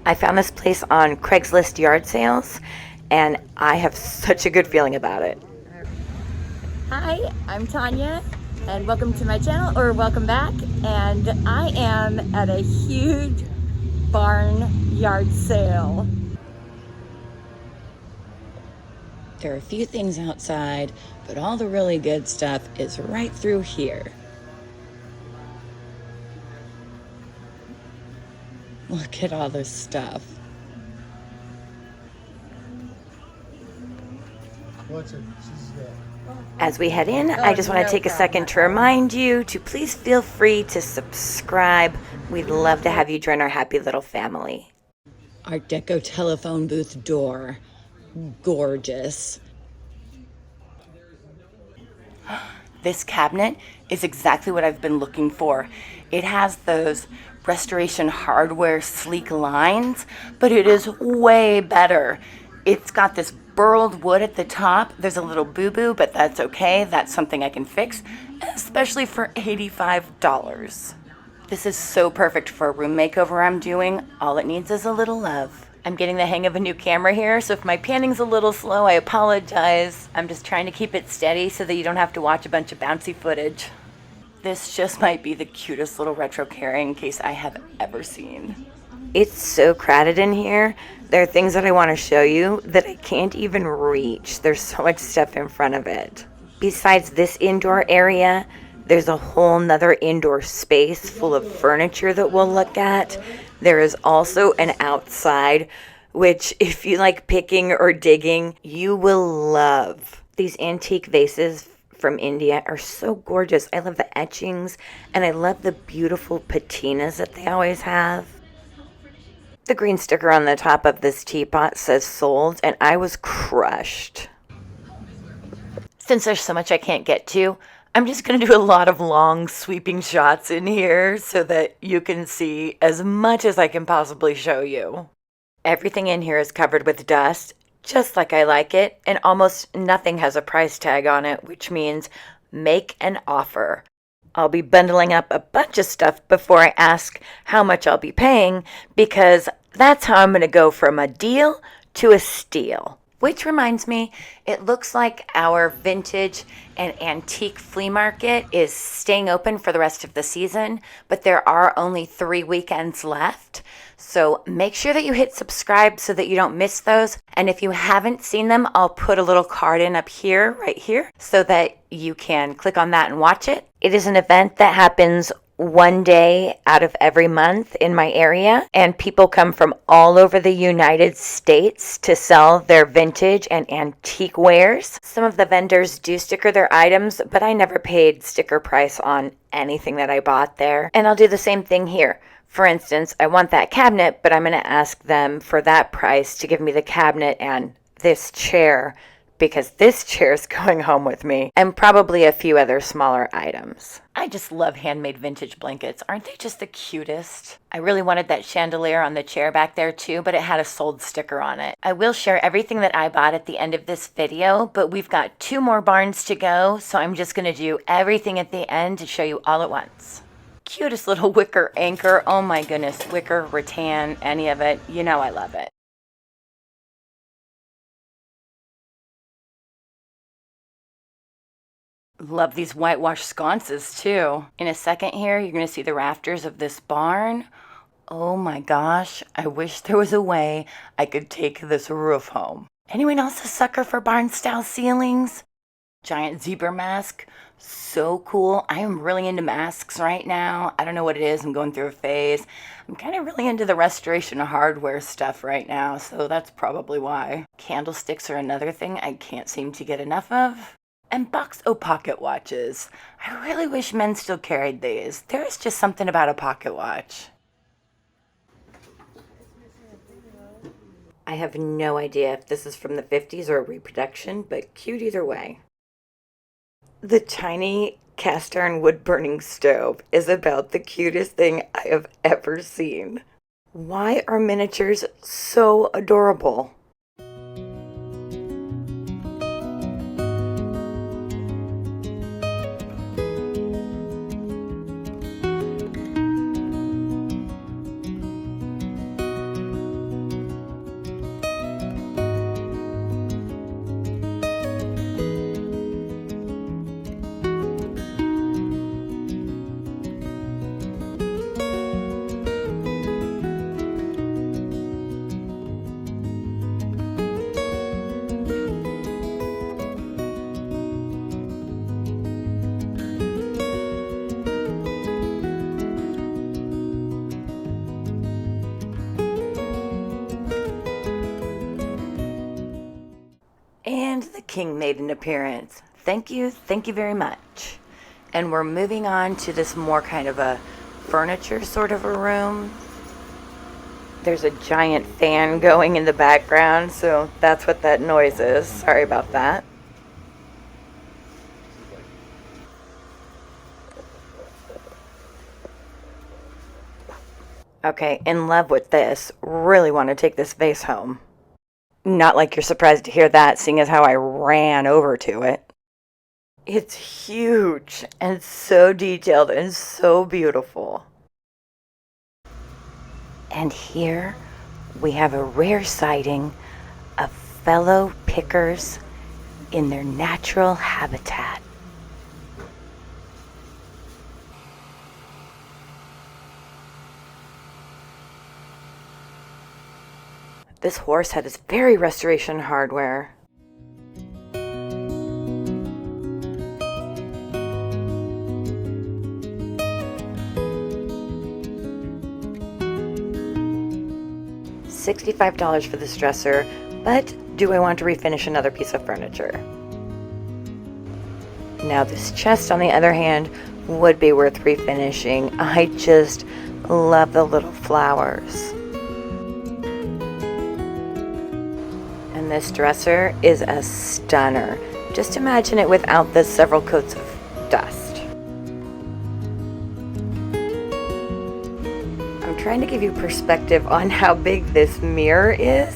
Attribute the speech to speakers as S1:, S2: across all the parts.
S1: I found this place on Craigslist yard sales, and I have such a good feeling about it. Hi, I'm Tanya, and welcome to my channel, or welcome back. And I am at a huge barn yard sale. There are a few things outside, but all the really good stuff is right through here. Look at all this stuff. As we head in, I just want to take a second to remind you to please feel free to subscribe. We'd love to have you join our happy little family. Art Deco telephone booth door. Gorgeous. This cabinet is exactly what I've been looking for. It has those restoration hardware sleek lines, but it is way better. It's got this burled wood at the top. There's a little boo-boo, but that's okay. That's something I can fix, especially for $85. This is so perfect for a room makeover I'm doing. All it needs is a little love. I'm getting the hang of a new camera here, so if my panning's a little slow, I apologize. I'm just trying to keep it steady so that you don't have to watch a bunch of bouncy footage. This just might be the cutest little retro carrying case I have ever seen. It's so crowded in here. There are things that I want to show you that I can't even reach. There's so much stuff in front of it. Besides this indoor area, there's a whole nother indoor space full of furniture that we'll look at. There is also an outside, which if you like picking or digging, you will love. These antique vases from India are so gorgeous. I love the etchings, and I love the beautiful patinas that they always have. The green sticker on the top of this teapot says sold, and I was crushed. Since there's so much I can't get to, I'm just going to do a lot of long sweeping shots in here so that you can see as much as I can possibly show you. Everything in here is covered with dust, just like I like it, and almost nothing has a price tag on it, which means make an offer. I'll be bundling up a bunch of stuff before I ask how much I'll be paying, because that's how I'm going to go from a deal to a steal. Which reminds me, it looks like our vintage and antique flea market is staying open for the rest of the season, but there are only 3 weekends left. So make sure that you hit subscribe so that you don't miss those. And if you haven't seen them, I'll put a little card in up here, right here, so that you can click on that and watch it. It is an event that happens one day out of every month in my area, and people come from all over the United States to sell their vintage and antique wares. Some of the vendors do sticker their items, but I never paid sticker price on anything that I bought there. And I'll do the same thing here. For instance, I want that cabinet, but I'm going to ask them for that price to give me the cabinet and this chair, because this chair is going home with me, and probably a few other smaller items. I just love handmade vintage blankets. Aren't they just the cutest? I really wanted that chandelier on the chair back there too, but it had a sold sticker on it. I will share everything that I bought at the end of this video, but we've got 2 more barns to go, so I'm just going to do everything at the end to show you all at once. Cutest little wicker anchor. Oh my goodness, wicker, rattan, any of it. You know I love it. Love these whitewashed sconces too. In a second here, you're going to see the rafters of this barn. Oh my gosh, I wish there was a way I could take this roof home. Anyone else a sucker for barn style ceilings? Giant zebra mask. So cool. I am really into masks right now. I don't know what it is. I'm going through a phase. I'm kind of really into the restoration hardware stuff right now, so that's probably why. Candlesticks are another thing I can't seem to get enough of. And box o' pocket watches. I really wish men still carried these. There is just something about a pocket watch. I have no idea if this is from the 50s or a reproduction, but cute either way. The tiny cast iron wood burning stove is about the cutest thing I have ever seen. Why are miniatures so adorable? Plant King made an appearance. Thank you very much. And we're moving on to this more kind of a furniture sort of a room. There's a giant fan going in the background, so that's what that noise is. Sorry about that. Okay, in love with this. Really want to take this vase home. Not like you're surprised to hear that, seeing as how I ran over to it. It's huge and so detailed and so beautiful. And here we have a rare sighting of fellow pickers in their natural habitat. This horse head is very Restoration Hardware. $65 for this dresser, but do I want to refinish another piece of furniture? Now this chest, on the other hand, would be worth refinishing. I just love the little flowers. And this dresser is a stunner. Just imagine it without the several coats of dust. I'm trying to give you perspective on how big this mirror is.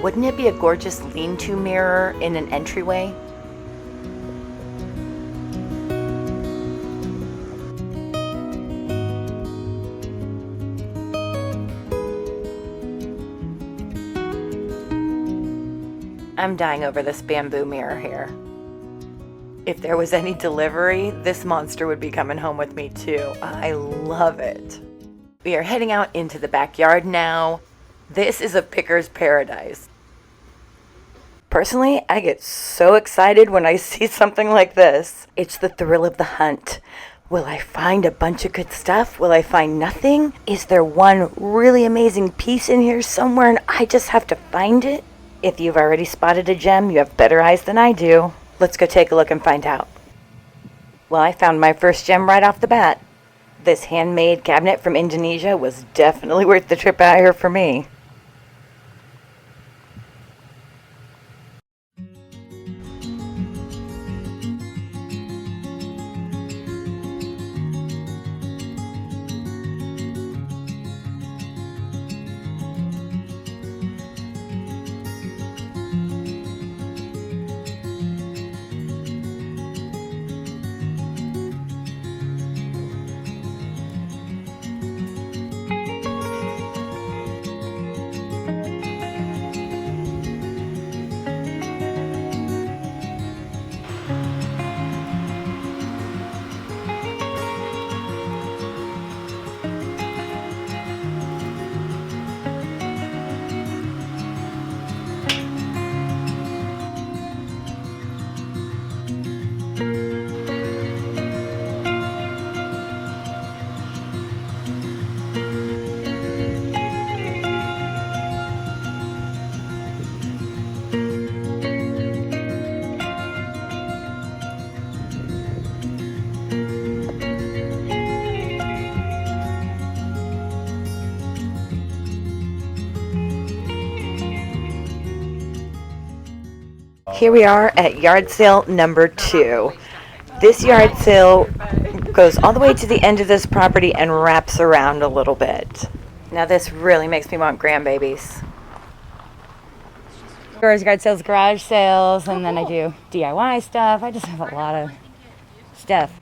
S1: Wouldn't it be a gorgeous lean-to mirror in an entryway? I'm dying over this bamboo mirror here. If there was any delivery, this monster would be coming home with me too. I love it. We are heading out into the backyard now. This is a picker's paradise. Personally, I get so excited when I see something like this. It's the thrill of the hunt. Will I find a bunch of good stuff? Will I find nothing? Is there one really amazing piece in here somewhere and I just have to find it? If you've already spotted a gem, you have better eyes than I do. Let's go take a look and find out. Well, I found my first gem right off the bat. This handmade cabinet from Indonesia was definitely worth the trip out here for me. Here we are at yard sale number 2. This yard sale goes all the way to the end of this property and wraps around a little bit. Now this really makes me want grandbabies. Yard sales, garage sales, and then I do DIY stuff. I just have a lot of stuff.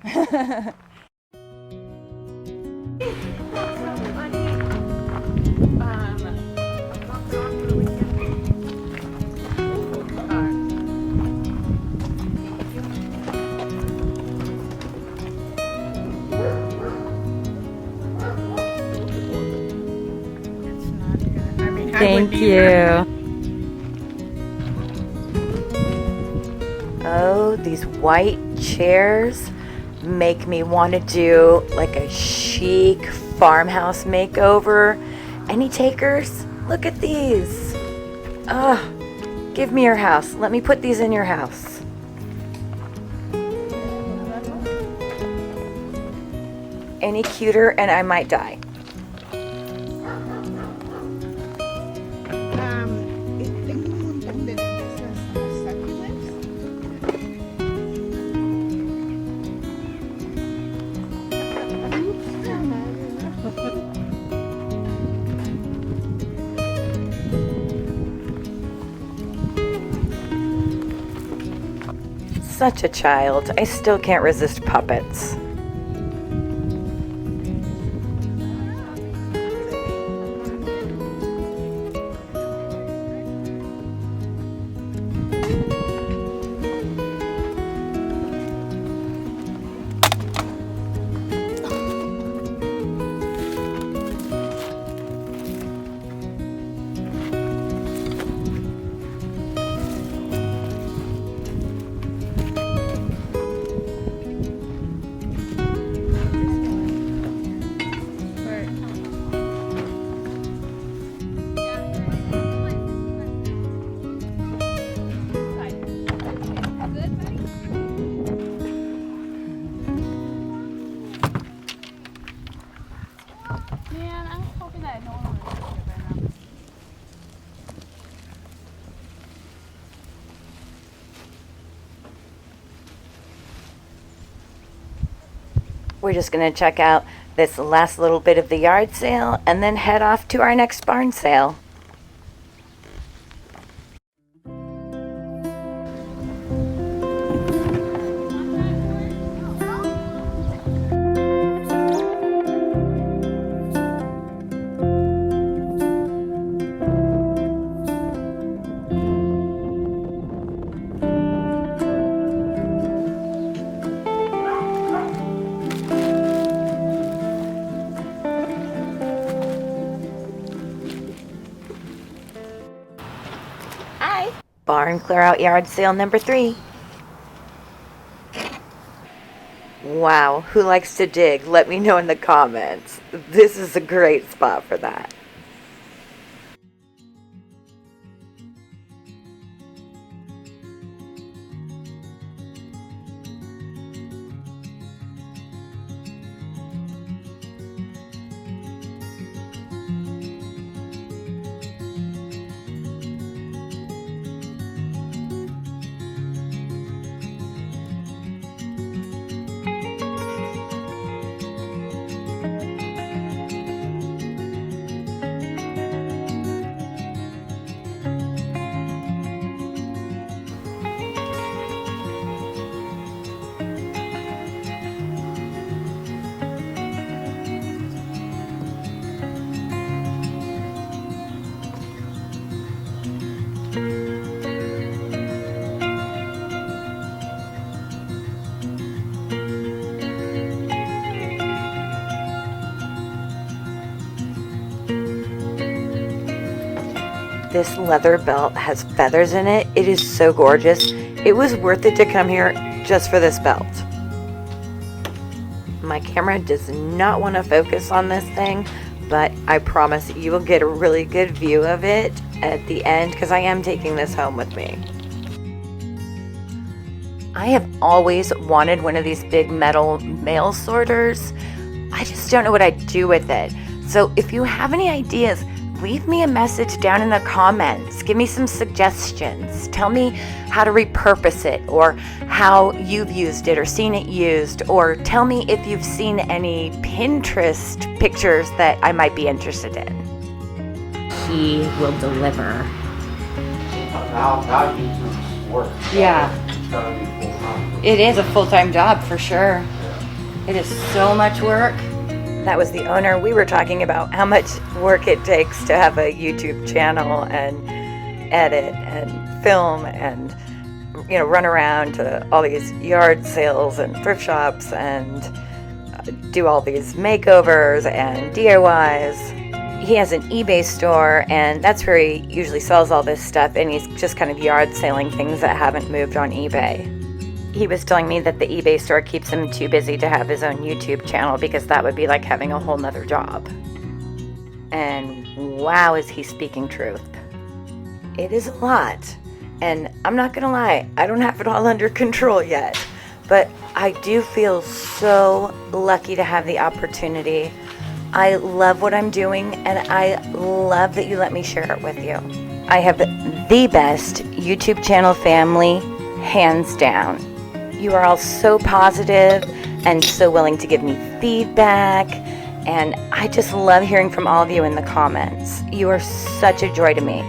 S1: Thank you. Oh, these white chairs make me want to do like a chic farmhouse makeover. Any takers? Look at these. Oh, Give me your house. Let me put these in your house. Any cuter and I might die.
S2: Tengo un montón de esas succulents.
S1: Such a child. I still can't resist puppets.
S3: Man, I'm hoping that no one will listen to it by now.
S1: We're just going to check out this last little bit of the yard sale and then head off to our next barn sale. Barn clear out yard sale number 3. Wow, who likes to dig? Let me know in the comments. This is a great spot for that. This leather belt has feathers in it. It is so gorgeous. It was worth it to come here just for this belt. My camera does not want to focus on this thing, but I promise you will get a really good view of it at the end because I am taking this home with me. I have always wanted one of these big metal mail sorters. I just don't know what I'd do with it. So if you have any ideas, leave me a message down in the comments. Give me some suggestions. Tell me how to repurpose it or how you've used it or seen it used, or tell me if you've seen any Pinterest pictures that I might be interested in. He will deliver.
S4: Now YouTube's work.
S1: Yeah.
S4: It's gotta be full-time.
S1: It is a full-time job for sure.
S4: Yeah.
S1: It is so much work. That was the owner. We were talking about how much work it takes to have a YouTube channel and edit and film and, you know, run around to all these yard sales and thrift shops and do all these makeovers and DIYs. He has an eBay store, and that's where he usually sells all this stuff, and he's just kind of yard selling things that haven't moved on eBay. He was telling me that the eBay store keeps him too busy to have his own YouTube channel because that would be like having a whole nother job. And wow, is he speaking truth. It is a lot. And I'm not gonna lie, I don't have it all under control yet, but I do feel so lucky to have the opportunity. I love what I'm doing, and I love that you let me share it with you. I have the best YouTube channel family, hands down. You are all so positive and so willing to give me feedback, and I just love hearing from all of you in the comments. You are such a joy to me.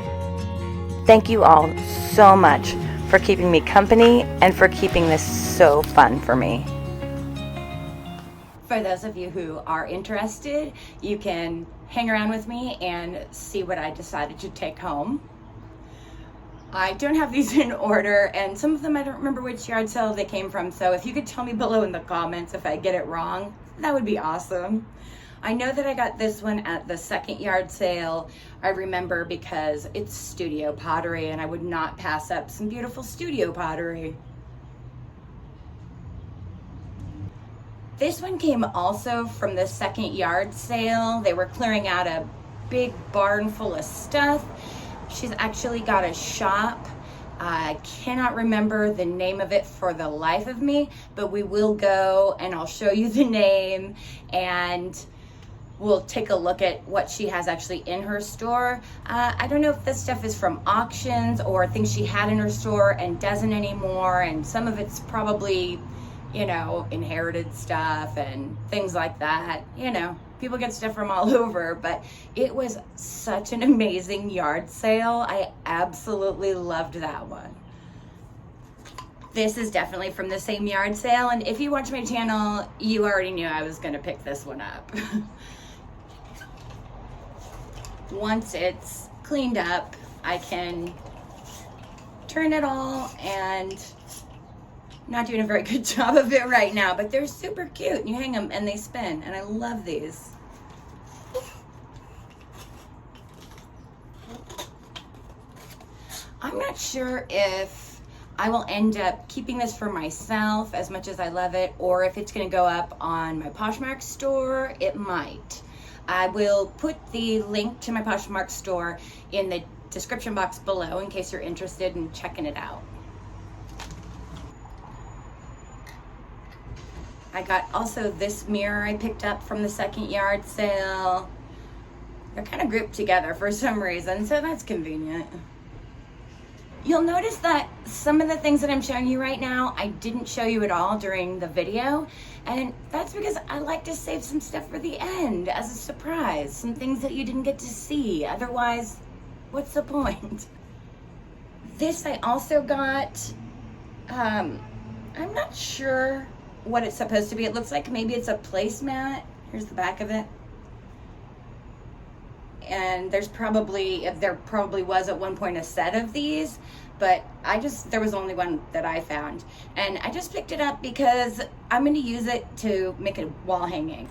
S1: Thank you all so much for keeping me company and for keeping this so fun for me. For those of you who are interested, you can hang around with me and see what I decided to take home. I don't have these in order, and some of them I don't remember which yard sale they came from, so if you could tell me below in the comments if I get it wrong, that would be awesome. I know that I got this one at the second yard sale. I remember because it's studio pottery, and I would not pass up some beautiful studio pottery. This one came also from the second yard sale. They were clearing out a big barn full of stuff. She's actually got a shop. I cannot remember the name of it for the life of me, but we will go and I'll show you the name, and we'll take a look at what she has actually in her store. I don't know if this stuff is from auctions or things she had in her store and doesn't anymore, and some of it's probably, you know, inherited stuff and things like that. You know, people get stuff from all over, but it was such an amazing yard sale. I absolutely loved that one. This is definitely from the same yard sale, and if you watch my channel, you already knew I was gonna pick this one up. Once it's cleaned up, I can turn it all, and I'm not doing a very good job of it right now, but they're super cute. You hang them and they spin, and I love these. I'm not sure if I will end up keeping this for myself as much as I love it, or if it's going to go up on my Poshmark store. It might. I will put the link to my Poshmark store in the description box below in case you're interested in checking it out. I got also this mirror I picked up from the second yard sale. They're kind of grouped together for some reason, so that's convenient. You'll notice that some of the things that I'm showing you right now, I didn't show you at all during the video, and that's because I like to save some stuff for the end as a surprise, some things that you didn't get to see. Otherwise, what's the point? This I also got, I'm not sure what it's supposed to be. It looks like maybe it's a placemat. Here's the back of it. And there probably was at one point a set of these, but there was only one that I found. And I just picked it up because I'm going to use it to make a wall hanging.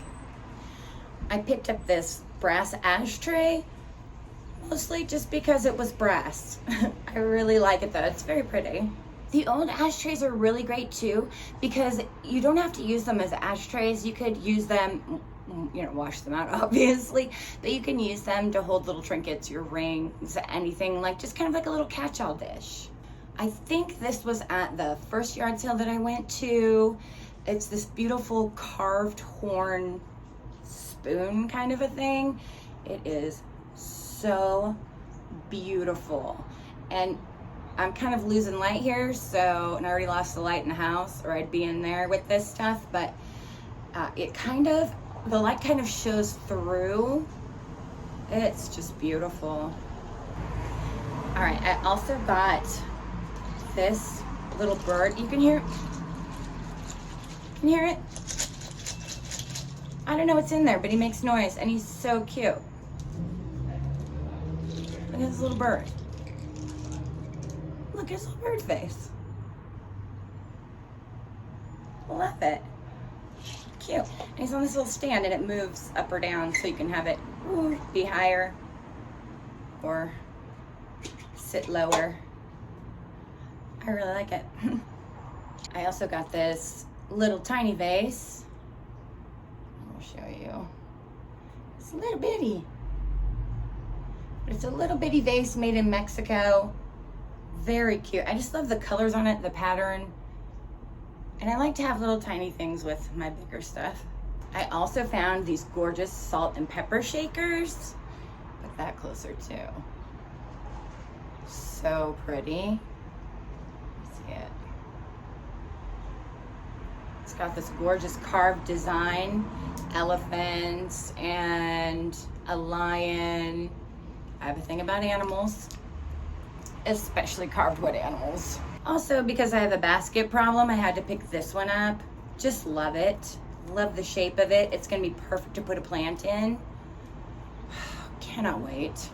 S1: I picked up this brass ashtray, mostly just because it was brass. I really like it though, it's very pretty. The old ashtrays are really great too, because you don't have to use them as ashtrays. You could use them, you know, wash them out obviously, but you can use them to hold little trinkets, your rings, anything, like just kind of like a little catch-all dish. I think this was at the first yard sale that I went to. It's this beautiful carved horn spoon kind of a thing. It is so beautiful, and I'm kind of losing light here, and I already lost the light in the house, or I'd be in there with this stuff, but the light kind of shows through. It's just beautiful. All right, I also got this little bird. You can hear it? Can you hear it? I don't know what's in there, but he makes noise, and he's so cute. Look at this little bird. Look at his little bird face. Love it. Cute. And he's on this little stand, and it moves up or down, so you can have it be higher or sit lower. I really like it. I also got this little tiny vase. I'll show you. It's a little bitty. It's a little bitty vase made in Mexico. Very cute. I just love the colors on it, the pattern. And I like to have little tiny things with my bigger stuff. I also found these gorgeous salt and pepper shakers. Put that closer too. So pretty. See it. It's got this gorgeous carved design, elephants and a lion. I have a thing about animals, especially carved wood animals. Also, because I have a basket problem, I had to pick this one up. Just love it. Love the shape of it. It's gonna be perfect to put a plant in. Cannot wait.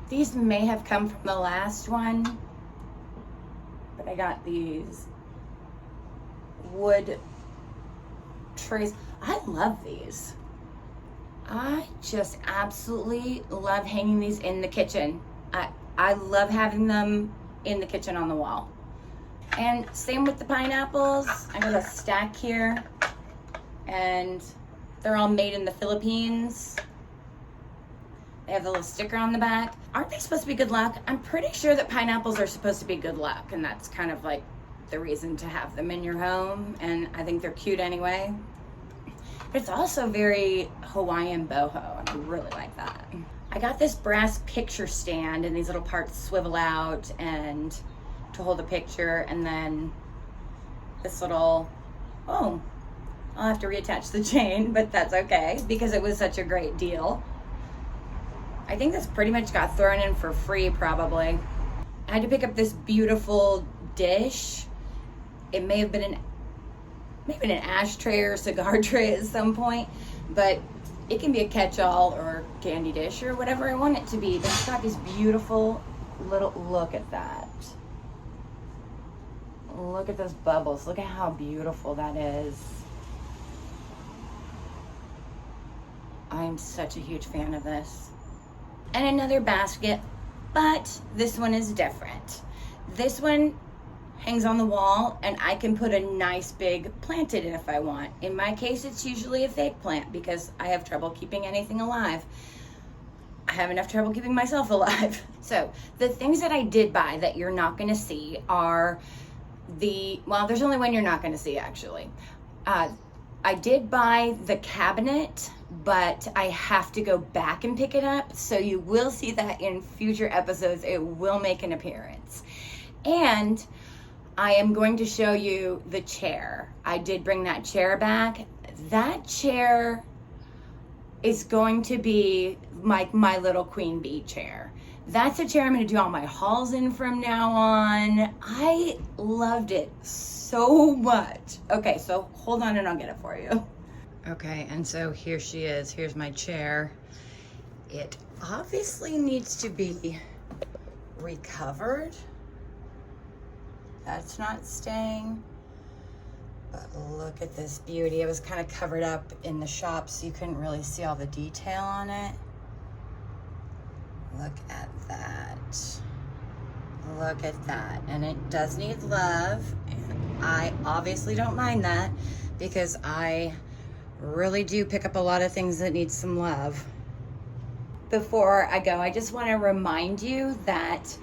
S1: These may have come from the last one, but I got these wood trays. I love these. I just absolutely love hanging these in the kitchen. I love having them in the kitchen on the wall. And same with the pineapples. I got a stack here, and they're all made in the Philippines. They have the little sticker on the back. Aren't they supposed to be good luck? I'm pretty sure that pineapples are supposed to be good luck, and that's kind of like the reason to have them in your home, and I think they're cute anyway. But it's also very Hawaiian boho, and I really like that. I got this brass picture stand, and these little parts swivel out and to hold a picture, and then this little, oh, I'll have to reattach the chain, but that's okay because it was such a great deal. I think this pretty much got thrown in for free probably. I had to pick up this beautiful dish. It may have been an ashtray or cigar tray at some point, but it can be a catch-all or candy dish or whatever I want it to be. But it's got these beautiful little, look at that. Look at those bubbles. Look at how beautiful that is. I'm such a huge fan of this. And another basket, but this one is different. This one hangs on the wall, and I can put a nice big plant in it if I want. In my case, it's usually a fake plant because I have trouble keeping anything alive. I have enough trouble keeping myself alive. So the things that I did buy that you're not gonna see are well, there's only one you're not gonna see actually. I did buy the cabinet, but I have to go back and pick it up. So you will see that in future episodes. It will make an appearance. And I am going to show you the chair. I did bring that chair back. That chair is going to be my little queen bee chair. That's a chair I'm going to do all my hauls in from now on. I loved it so much. Okay, so hold on and I'll get it for you. Okay, and so here she is. Here's my chair. It obviously needs to be recovered. That's not staying. But look at this beauty. It was kind of covered up in the shop, so you couldn't really see all the detail on it. Look at that. Look at that. And it does need love. And I obviously don't mind that because I really do pick up a lot of things that need some love. Before I go, I just want to remind you that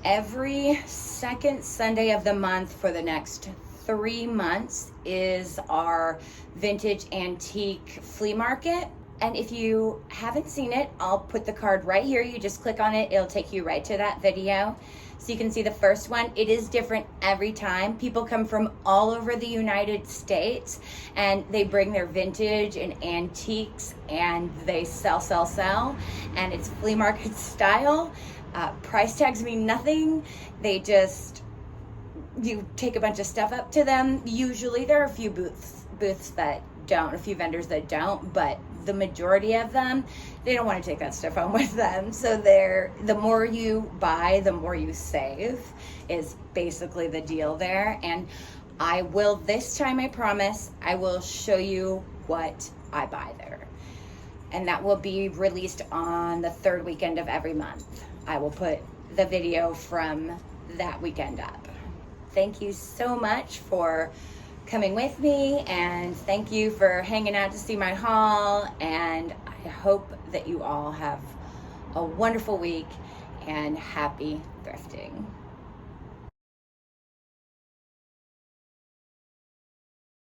S1: every second Sunday of the month for the next 3 months is our vintage antique flea market. And if you haven't seen it, I'll put the card right here. You just click on it. It'll take you right to that video. So you can see the first one. It is different every time. People come from all over the United States and they bring their vintage and antiques and they sell. And it's flea market style. Price tags mean nothing. They just, you take a bunch of stuff up to them. Usually there are a few booths that don't, a few vendors that don't, but the majority of them, they don't want to take that stuff home with them. So the more you buy, the more you save is basically the deal there. And I will, this time I promise, I will show you what I buy there. And that will be released on the third weekend of every month. I will put the video from that weekend up. Thank you so much for coming with me, and thank you for hanging out to see my haul, and I hope that you all have a wonderful week and happy
S5: thrifting.